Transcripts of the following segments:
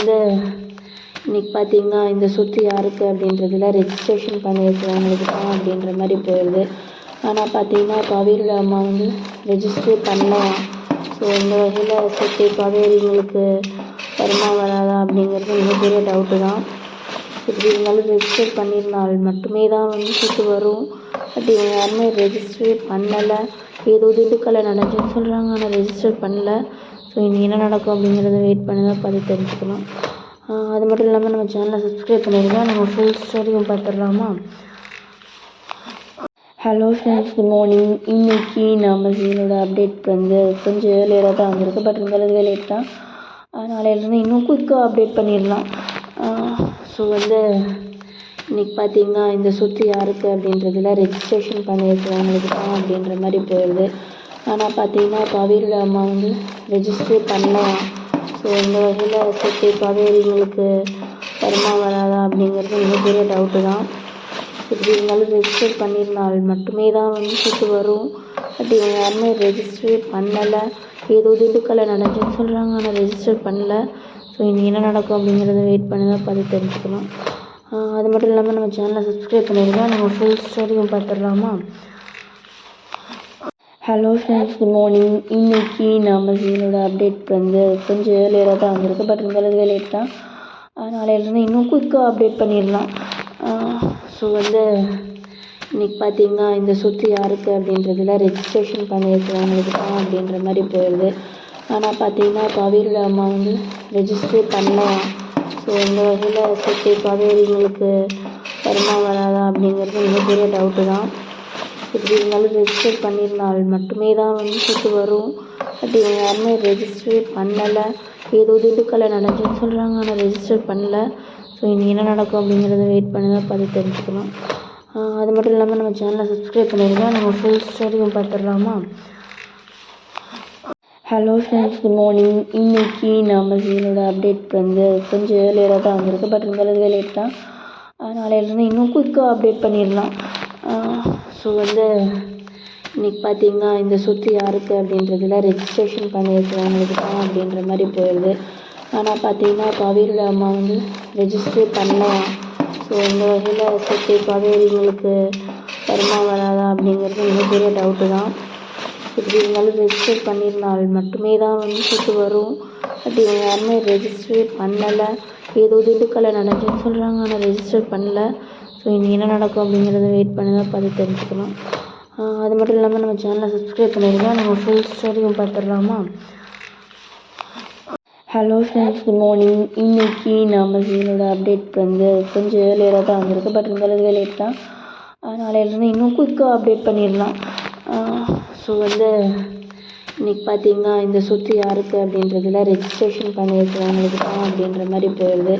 வந்து இன்றைக்கி பார்த்திங்கன்னா இந்த சொத்து யாருக்கு அப்படின்றதுல ரெஜிஸ்ட்ரேஷன் பண்ணியிருக்கிறவங்களுக்கு தான் அப்படின்ற மாதிரி போயிடுது. ஆனால் பார்த்திங்கன்னா காவேரியோட அம்மா வந்து ரெஜிஸ்டர் பண்ணலாம். ஸோ இந்த வகையில் சொத்து காவேரிங்களுக்கு வருமா வராதா அப்படிங்கிறது மிகப்பெரிய டவுட்டு தான். இப்படி இருந்தாலும் ரெஜிஸ்டர் பண்ணியிருந்தால் மட்டுமே தான் வந்து சொத்து வரும். பட் இவங்க யாருமே ரெஜிஸ்டரே பண்ணலை. ஏதோ திண்டுக்கல்ல நடந்துச்சுன்னு சொல்கிறாங்க, ஆனால் ரெஜிஸ்டர் பண்ணல. ஸோ இனி என்ன நடக்கும் அப்படிங்கிறத வெயிட் பண்ணி தான் பார்த்து தெரிஞ்சுக்கணும். அது மட்டும் இல்லாமல் நம்ம சேனலை சப்ஸ்கிரைப் பண்ணிடுங்க. நம்ம ஃபுல் ஸ்டோரியும் பார்த்துடலாமா? Hello friends, good morning. இன்றைக்கி நம்ம சீனோட அப்டேட் வந்து கொஞ்சம் ஏர்லியராக தான் வந்திருக்கு. பட் இருந்தாலும் லேட் தான். நாளையிலேருந்து இன்னும் குயிக்காக அப்டேட் பண்ணிடலாம். ஸோ வந்து இன்றைக்கி பார்த்திங்கன்னா இந்த சொத்து யாருக்கு அப்படின்றதுல ரெஜிஸ்ட்ரேஷன் பண்ணியிருக்கிறவங்களுக்கு தான் அப்படின்ற மாதிரி போயிடுது. ஆனால் பார்த்திங்கன்னா காவேரியோட அம்மா வந்து ரெஜிஸ்டர் பண்ணலாம். ஸோ இந்த வகையில் சொத்து காவேரிங்களுக்கு வருமா வராதா அப்படிங்கிறது மிகப்பெரிய டவுட்டு தான். இப்படி இருந்தாலும் ரெஜிஸ்டர் பண்ணியிருந்தால் மட்டுமே தான் வந்து சொத்து வரும். பட் இவங்க யாருமே ரெஜிஸ்டரே பண்ணலை. ஏதோ திண்டுக்கல்ல நடந்துச்சுன்னு சொல்கிறாங்க, ஆனால் ரெஜிஸ்டர் பண்ணல. ஸோ இனி என்ன நடக்கும் அப்படிங்கிறத வெயிட் பண்ணி தான் பார்த்து தெரிஞ்சுக்கணும். அது மட்டும் இல்லாமல் நம்ம சேனலை சப்ஸ்கிரைப் பண்ணிடுங்க. நம்ம ஃபுல் ஸ்டோரியும் பார்த்துடலாமா? Hello friends, good morning. இன்றைக்கி நம்ம சீனோட அப்டேட் வந்து கொஞ்சம் ஏர்லியராக தான் வந்திருக்கு. பட் இருந்தாலும் லேட் தான். நாளையிலேருந்து இன்னும் குயிக்காக அப்டேட் பண்ணிடலாம். ஸோ வந்து இன்றைக்கி பார்த்திங்கன்னா இந்த சொத்து யாருக்கு அப்படின்றதுல ரெஜிஸ்ட்ரேஷன் பண்ணியிருக்கிறவங்களுக்கு தான் அப்படின்ற மாதிரி போயிடுது. ஆனால் பார்த்திங்கன்னா காவேரியோட அம்மா வந்து ரெஜிஸ்டர் பண்ணலாம். ஸோ இந்த வகையில் சொத்து காவேரிங்களுக்கு வருமா வராதா அப்படிங்கிறது மிகப்பெரிய டவுட்டு தான். இப்படி இருந்தாலும் ரெஜிஸ்டர் பண்ணியிருந்தால் மட்டுமே தான் வந்து சொத்து வரும். பட் இவங்க யாருமே ரெஜிஸ்டரே பண்ணலை. ஏதோ திண்டுக்கல்ல நடந்துச்சுன்னு சொல்கிறாங்க, ஆனால் ரெஜிஸ்டர் பண்ணல. ஸோ இனி என்ன நடக்கும் அப்படிங்கிறத வெயிட் பண்ணி தான் பார்த்து தெரிஞ்சுக்கணும். அது மட்டும் இல்லாமல் நம்ம சேனலை சப்ஸ்கிரைப் பண்ணிடுங்க. நம்ம ஃபுல் ஸ்டோரியும் பார்த்துடலாமா? Hello friends, good morning. இன்றைக்கி நம்ம சீனோட அப்டேட் வந்து கொஞ்சம் ஏர்லியராக தான் வந்திருக்கு. பட் இருந்தாலும் லேட் தான். நாளையிலேருந்து இன்னும் குயிக்காக அப்டேட் பண்ணிடலாம். ஸோ வந்து இன்றைக்கி பார்த்திங்கன்னா இந்த சொத்து யாருக்கு அப்படின்றதுல ரெஜிஸ்ட்ரேஷன் பண்ணியிருக்கிறவங்களுக்கு தான் அப்படின்ற மாதிரி போயிடுது. ஆனால் பார்த்திங்கன்னா காவேரியோட அம்மா வந்து ரெஜிஸ்டர் பண்ணலாம். ஸோ இந்த வகையில் சொத்து காவேரிங்களுக்கு வருமா வராதா அப்படிங்கிறது மிகப்பெரிய டவுட்டு தான். இப்படி இருந்தாலும் ரெஜிஸ்டர் பண்ணியிருந்தால் மட்டுமே தான் வந்து சொத்து வரும். பட் இவங்க யாருமே ரெஜிஸ்டரே பண்ணலை. ஏதோ திண்டுக்கல்ல நடந்துச்சுன்னு சொல்கிறாங்க, ஆனால் ரெஜிஸ்டர் பண்ணல. ஸோ இனி என்ன நடக்கும் அப்படிங்கிறத வெயிட் பண்ணி தான் பார்த்து தெரிஞ்சுக்கணும். அது மட்டும் இல்லாமல் நம்ம சேனலை சப்ஸ்கிரைப் பண்ணிடுங்க. நம்ம ஃபுல் ஸ்டோரியும் பார்த்துடலாமா? Hello friends, good morning. இன்றைக்கி நம்ம சீனோட அப்டேட் வந்து கொஞ்சம் ஏர்லியராக தான் வந்திருக்கு. பட் இருந்தாலும் லேட் தான். நாளையிலேருந்து இன்னும் குயிக்காக அப்டேட் பண்ணிடலாம். ஸோ வந்து இன்றைக்கி பார்த்திங்கன்னா இந்த சொத்து யாருக்கு அப்படின்றதுல ரெஜிஸ்ட்ரேஷன் பண்ணியிருக்கிறவங்களுக்கு தான் அப்படின்ற மாதிரி போயிடுது.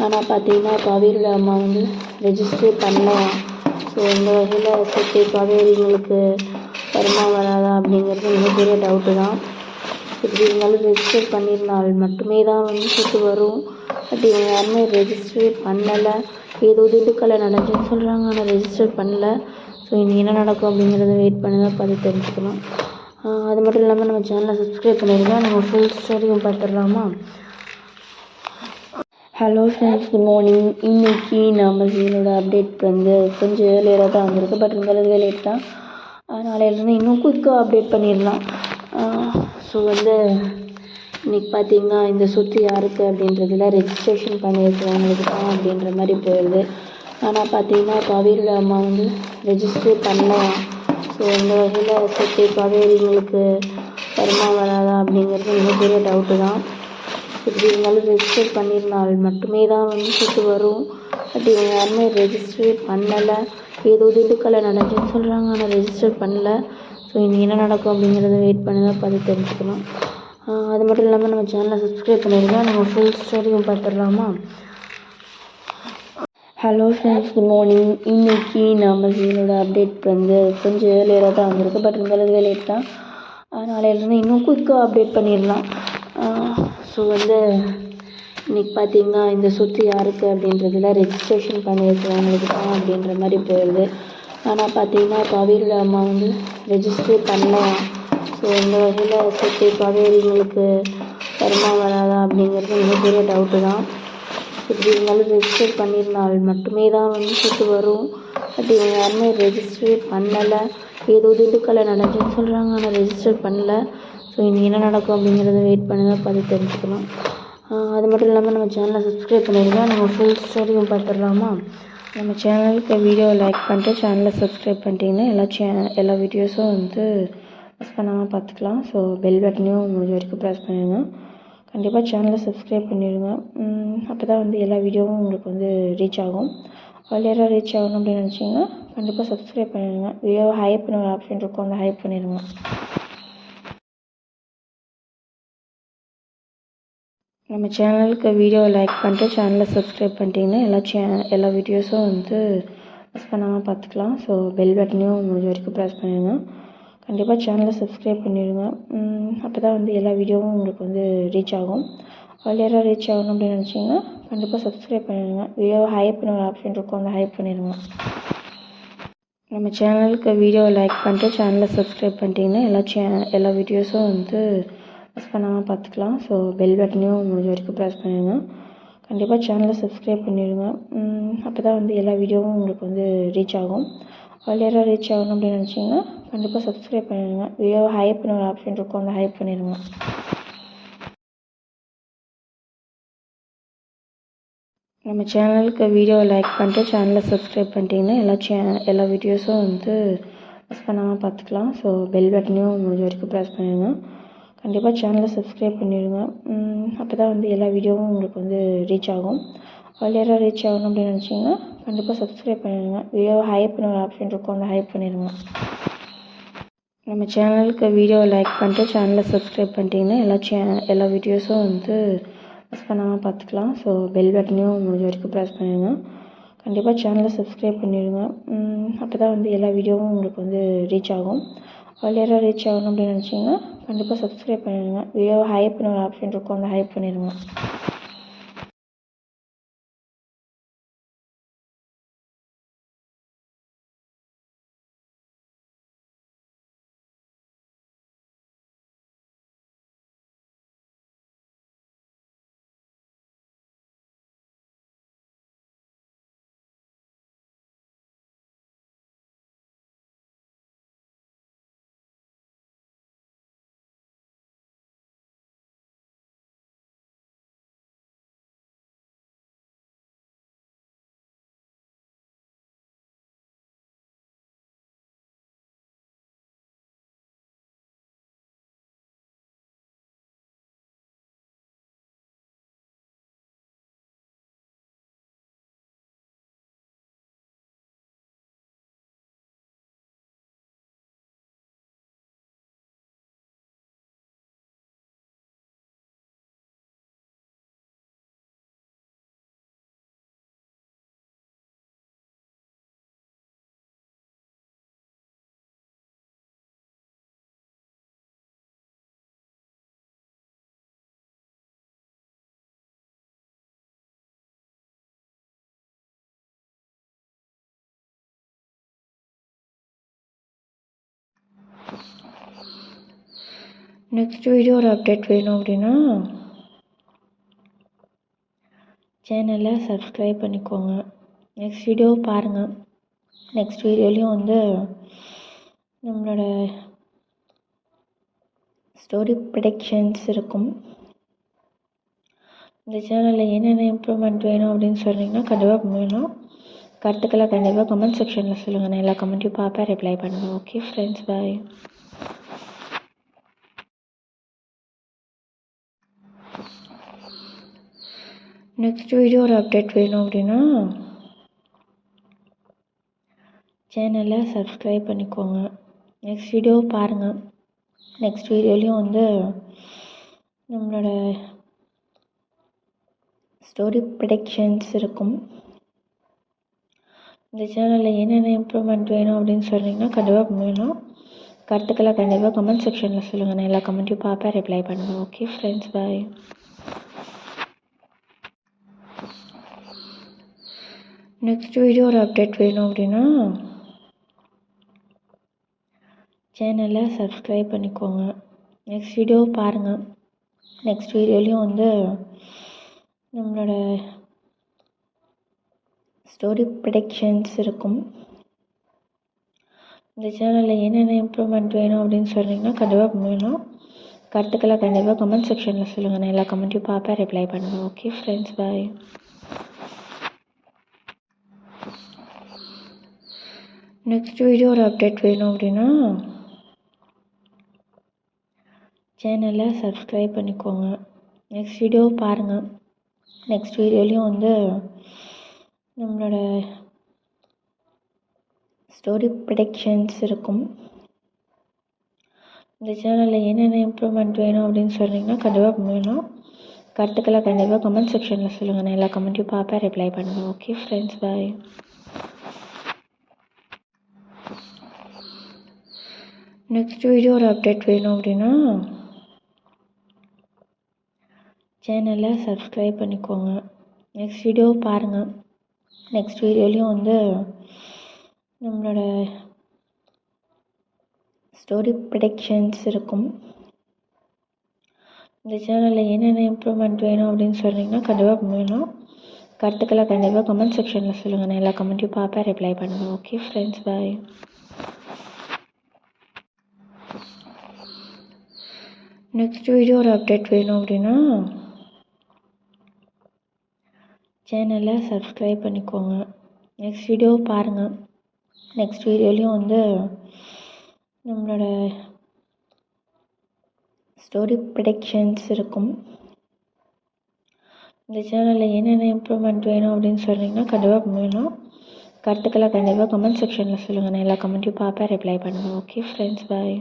ஆனால் பார்த்திங்கன்னா காவேரியோட அம்மா வந்து ரெஜிஸ்டர் பண்ணலாம். ஸோ இந்த வகையில் சொத்து காவேரிங்களுக்கு வருமா வராதா அப்படிங்கிறது மிகப்பெரிய டவுட்டு தான். இப்படி இருந்தாலும் ரெஜிஸ்டர் பண்ணியிருந்தால் மட்டுமே தான் வந்து சொத்து வரும். பட் இவங்க யாருமே ரெஜிஸ்டரே பண்ணலை. ஏதோ திண்டுக்கல்ல நடந்துச்சுன்னு சொல்கிறாங்க, ஆனால் ரெஜிஸ்டர் பண்ணல. ஸோ இனி என்ன நடக்கும் அப்படிங்கிறத வெயிட் பண்ணி தான் பார்த்து தெரிஞ்சுக்கணும். அது மட்டும் இல்லாமல் நம்ம சேனலை சப்ஸ்கிரைப் பண்ணிடுங்க. நம்ம ஃபுல் ஸ்டோரியும் பார்த்துடலாமா? Hello friends, good morning. இன்றைக்கி நம்ம சீனோட அப்டேட் வந்து கொஞ்சம் ஏர்லியராக தான் வந்திருக்கு. பட் இருந்தாலும் லேட் தான். நாளையிலேருந்து இன்னும் குயிக்காக அப்டேட் பண்ணிடலாம். ஸோ வந்து இன்றைக்கி பார்த்திங்கன்னா இந்த சொத்து யாருக்கு அப்படின்றதுல ரெஜிஸ்ட்ரேஷன் பண்ணியிருக்கிறவங்களுக்கு தான் அப்படின்ற மாதிரி போயிடுது. ஆனால் பார்த்திங்கன்னா காவேரியோட அம்மா வந்து ரெஜிஸ்டர் பண்ணலாம். ஸோ இந்த வகையில் சொத்து காவேரிங்களுக்கு வருமா வராதா அப்படிங்கிறது மிகப்பெரிய டவுட்டு தான். இப்படி இருந்தாலும் ரெஜிஸ்டர் பண்ணியிருந்தால் மட்டுமே தான் வந்து சொத்து வரும். பட் இவங்க யாருமே ரெஜிஸ்டரே பண்ணலை. ஏதோ திண்டுக்கல்ல நடந்துச்சுன்னு சொல்கிறாங்க, ஆனால் ரெஜிஸ்டர் பண்ணல. ஸோ இனி என்ன நடக்கும் அப்படிங்கிறத வெயிட் பண்ணி தான் பார்த்து தெரிஞ்சுக்கணும். அது மட்டும் இல்லாமல் நம்ம சேனலை சப்ஸ்கிரைப் பண்ணிடுங்க. நம்ம ஃபுல் ஸ்டோரியும் பார்த்துடலாமா? Hello friends, good morning. இன்றைக்கி நம்ம சீனோட அப்டேட் வந்து கொஞ்சம் ஏர்லியராக தான் வந்திருக்கு. பட் இருந்தாலும் லேட் தான். நாளையிலேருந்து இன்னும் குயிக்காக அப்டேட் பண்ணிடலாம். ஸோ வந்து இன்றைக்கி பார்த்திங்கன்னா இந்த சொத்து யாருக்கு அப்படின்றதுல ரெஜிஸ்ட்ரேஷன் பண்ணியிருக்கிறவங்களுக்கு தான் அப்படின்ற மாதிரி போயிடுது. ஆனால் பார்த்திங்கன்னா காவேரியோட அம்மா வந்து ரெஜிஸ்டர் பண்ணலாம். ஸோ இந்த வகையில் சொத்து காவேரிங்களுக்கு வருமா வராதா அப்படிங்கிறது மிகப்பெரிய டவுட்டு தான். இப்படி இருந்தாலும் ரெஜிஸ்டர் பண்ணியிருந்தால் மட்டுமே தான் வந்து சொத்து வரும். பட் இவங்க யாருமே ரெஜிஸ்டரே பண்ணலை. ஏதோ திண்டுக்கல்ல நடந்துச்சுன்னு சொல்கிறாங்க, ஆனால் ரெஜிஸ்டர் பண்ணல. ஸோ இனி என்ன நடக்கும் அப்படிங்கிறத வெயிட் பண்ணி தான் பார்த்து தெரிஞ்சுக்கலாம். அது மட்டும் இல்லாமல் நம்ம சேனலை சப்ஸ்கிரைப் பண்ணிடுங்க. நம்ம ஃபுல் ஸ்டோரியும் பார்த்துடலாமா? நம்ம சேனலுக்கு வீடியோவை லைக் பண்ணிட்டு சேனலை சப்ஸ்கிரைப் பண்ணிட்டீங்கன்னா எல்லா வீடியோஸும் வந்து மிஸ் பண்ணாமல் பார்த்துக்கலாம். ஸோ பெல் பட்டனையும் முடிஞ்ச வரைக்கும் ப்ரெஸ் பண்ணிடுங்க. கண்டிப்பாக சேனலை சப்ஸ்கிரைப் பண்ணிடுங்க. அப்போ தான் வந்து எல்லா வீடியோவும் உங்களுக்கு வந்து ரீச் ஆகும். யாராவது ரீச் ஆகணும் அப்படின்னு நினச்சிங்கன்னா கண்டிப்பாக சப்ஸ்கிரைப் பண்ணிடுங்க. வீடியோவை ஹைப் பண்ண ஒரு ஆப்ஷன் இருக்கும், அந்த ஹைப் பண்ணிடுங்க. நம்ம சேனலுக்கு வீடியோவை லைக் பண்ணிட்டு சேனலை சப்ஸ்கிரைப் பண்ணிட்டீங்கன்னா எல்லா வீடியோஸும் வந்து மிஸ் பண்ணாமல் பார்த்துக்கலாம். ஸோ பெல் பட்டனையும் முடிஞ்ச வரைக்கும் ப்ரெஸ் பண்ணிடுங்க. கண்டிப்பாக சேனலை சப்ஸ்கிரைப் பண்ணிடுங்க. அப்போ தான் வந்து எல்லா வீடியோவும் உங்களுக்கு வந்து ரீச் ஆகும். யாராவது ரீச் ஆகணும் அப்படின்னு நினச்சிங்கன்னா கண்டிப்பாக சப்ஸ்கிரைப் பண்ணிடுங்க. வீடியோவை ஹைப் பண்ண ஒரு ஆப்ஷன் இருக்கும், அந்த ஹைப் பண்ணிடுங்க. நம்ம சேனலுக்கு வீடியோவை லைக் பண்ணிட்டு சேனலை சப்ஸ்கிரைப் பண்ணிட்டீங்கன்னா எல்லா வீடியோஸும் வந்து மிஸ் பண்ணாமல் பார்த்துக்கலாம். ஸோ பெல் பட்டனையும் முடிஞ்ச வரைக்கும் ப்ரெஸ் பண்ணிடுங்க. கண்டிப்பாக சேனலை சப்ஸ்கிரைப் பண்ணிடுங்க. அப்போ தான் வந்து எல்லா வீடியோவும் உங்களுக்கு வந்து ரீச் ஆகும். யாராவது ரீச் ஆகணும் அப்படின்னு நினச்சிங்கன்னா கண்டிப்பாக சப்ஸ்கிரைப் பண்ணிடுங்க. வீடியோவை ஹைப் பண்ண ஒரு ஆப்ஷன் இருக்கும், அந்த ஹைப் பண்ணிடுங்க. நம்ம சேனலுக்கு வீடியோவை லைக் பண்ணிட்டு சேனலை சப்ஸ்கிரைப் பண்ணிட்டீங்கன்னா எல்லா வீடியோஸும் வந்து மிஸ் பண்ணாமல் பார்த்துக்கலாம். ஸோ பெல் பட்டனையும் முடிஞ்ச வரைக்கும் ப்ரெஸ் பண்ணிடுங்க. கண்டிப்பாக சேனலை சப்ஸ்கிரைப் பண்ணிடுங்க. அப்போ தான் வந்து எல்லா வீடியோவும் உங்களுக்கு வந்து ரீச் ஆகும். யாராவது ரீச் ஆகணும் அப்படின்னு நினச்சிங்கன்னா கண்டிப்பாக சப்ஸ்கிரைப் பண்ணிடுங்க. வீடியோவை ஹைப் பண்ண ஒரு ஆப்ஷன் இருக்கும், அந்த ஹைப் பண்ணிடுங்க. நம்ம சேனலுக்கு வீடியோவை லைக் பண்ணிட்டு சேனலை சப்ஸ்கிரைப் பண்ணிட்டீங்கன்னா எல்லா வீடியோஸும் வந்து மிஸ் பண்ணாமல் பார்த்துக்கலாம். ஸோ பெல் பட்டனையும் முடிஞ்ச வரைக்கும் ப்ரெஸ் பண்ணிடுங்க. கண்டிப்பாக சேனலை சப்ஸ்கிரைப் பண்ணிடுங்க. அப்போ தான் வந்து எல்லா வீடியோவும் உங்களுக்கு வந்து ரீச் ஆகும். யாராவது ரீச் ஆகணும் அப்படின்னு நினச்சிங்கன்னா கண்டிப்பாக சப்ஸ்கிரைப் பண்ணிடுங்க. வீடியோவை ஹைப் பண்ண ஒரு ஆப்ஷன் இருக்கும், அந்த ஹைப் பண்ணிடுங்க. நெக்ஸ்ட் வீடியோட அப்டேட் வேணும் அப்படின்னா சேனலை சப்ஸ்கிரைப் பண்ணிக்கோங்க. நெக்ஸ்ட் வீடியோ பாருங்கள். நெக்ஸ்ட் வீடியோலையும் வந்து நம்மளோட ஸ்டோரி ப்ரெடிக்ஷன்ஸ் இருக்கும். இந்த சேனலில் என்னென்ன இம்ப்ரூவ்மெண்ட் வேணும் அப்படின்னு சொன்னீங்கன்னா கண்டிப்பாக வேணும். கருத்துக்களை கண்டிப்பாக கமெண்ட் செக்ஷனில் சொல்லுங்கள். நான் எல்லா கமெண்ட்டையும் பார்ப்பேன், ரிப்ளை பண்ணுவேன். ஓகே ஃப்ரெண்ட்ஸ், பாய். நெக்ஸ்ட் வீடியோட அப்டேட் வேணும் அப்படின்னா சேனலை சப்ஸ்கிரைப் பண்ணிக்கோங்க. நெக்ஸ்ட் வீடியோ பாருங்கள். நெக்ஸ்ட் வீடியோலையும் வந்து நம்மளோட ஸ்டோரி ப்ரெடிக்ஷன்ஸ் இருக்கும். இந்த சேனலில் என்னென்ன இம்ப்ரூவ்மெண்ட் வேணும் அப்படின்னு சொன்னீங்கன்னா கண்டிப்பாக வேணும். கருத்துக்களை கண்டிப்பாக கமெண்ட் செக்ஷனில் சொல்லுங்கள். நான் எல்லா கமெண்ட்டையும் பார்ப்பேன், ரிப்ளை பண்ணுவேன். ஓகே ஃப்ரெண்ட்ஸ், பாய். நெக்ஸ்ட் வீடியோட அப்டேட் வேணும் அப்படின்னா சேனலை சப்ஸ்கிரைப் பண்ணிக்கோங்க. நெக்ஸ்ட் வீடியோ பாருங்கள். நெக்ஸ்ட் வீடியோலையும் வந்து நம்மளோட ஸ்டோரி ப்ரெடிக்ஷன்ஸ் இருக்கும். இந்த சேனலில் என்னென்ன இம்ப்ரூவ்மெண்ட் வேணும் அப்படின்னு சொன்னீங்கன்னா கண்டிப்பாக வேணும். கருத்துக்களை கண்டிப்பாக கமெண்ட் செக்ஷனில் சொல்லுங்கள். நான் எல்லா கமெண்ட்டையும் பார்ப்பேன், ரிப்ளை பண்ணுவேன். ஓகே ஃப்ரெண்ட்ஸ், பாய். நெக்ஸ்ட் வீடியோ ஒரு அப்டேட் வேணும் அப்படின்னா சேனலை சப்ஸ்கிரைப் பண்ணிக்கோங்க. நெக்ஸ்ட் வீடியோ பாருங்கள். நெக்ஸ்ட் வீடியோலையும் வந்து நம்மளோட ஸ்டோரி ப்ரெடிக்ஷன்ஸ் இருக்கும். இந்த சேனலில் என்னென்ன இம்ப்ரூவ்மெண்ட் வேணும் அப்படின்னு சொன்னீங்கன்னா கண்டிப்பாக வேணும். கருத்துக்களை கண்டிப்பாக கமெண்ட் செக்ஷனில் சொல்லுங்கள். நான் எல்லா கமெண்ட்டையும் பார்ப்பேன், ரிப்ளை பண்ணுவேன். ஓகே ஃப்ரெண்ட்ஸ், பாய். நெக்ஸ்ட் வீடியோ ஒரு அப்டேட் வேணும் அப்படின்னா சேனலை சப்ஸ்கிரைப் பண்ணிக்கோங்க. நெக்ஸ்ட் வீடியோ பாருங்கள். நெக்ஸ்ட் வீடியோலையும் வந்து நம்மளோட ஸ்டோரி ப்ரெடிக்ஷன்ஸ் இருக்கும். இந்த சேனலில் என்னென்ன இம்ப்ரூவ்மெண்ட் வேணும் அப்படின்னு சொன்னீங்கன்னா கண்டிப்பாக வேணும். கருத்துக்களை கண்டிப்பாக கமெண்ட் செக்ஷனில் சொல்லுங்கள். நான் எல்லா கமெண்ட்டையும் பார்ப்பேன், ரிப்ளை பண்ணுவேன். ஓகே ஃப்ரெண்ட்ஸ், பாய். நெக்ஸ்ட் வீடியோ ஒரு அப்டேட் வேணும் அப்படின்னா சேனலை சப்ஸ்கிரைப் பண்ணிக்கோங்க. நெக்ஸ்ட் வீடியோ பாருங்கள். நெக்ஸ்ட் வீடியோலையும் வந்து நம்மளோட ஸ்டோரி ப்ரெடிக்ஷன்ஸ் இருக்கும். இந்த சேனலில் என்னென்ன இம்ப்ரூவ்மெண்ட் வேணும் அப்படின்னு சொன்னீங்கன்னா கண்டிப்பாக வேணும். கருத்துக்களை கண்டிப்பாக கமெண்ட் செக்ஷனில் சொல்லுங்கள். நான் எல்லா கமெண்ட்டையும் பார்ப்பேன், ரிப்ளை பண்ணுவேன். ஓகே ஃப்ரெண்ட்ஸ், பாய்.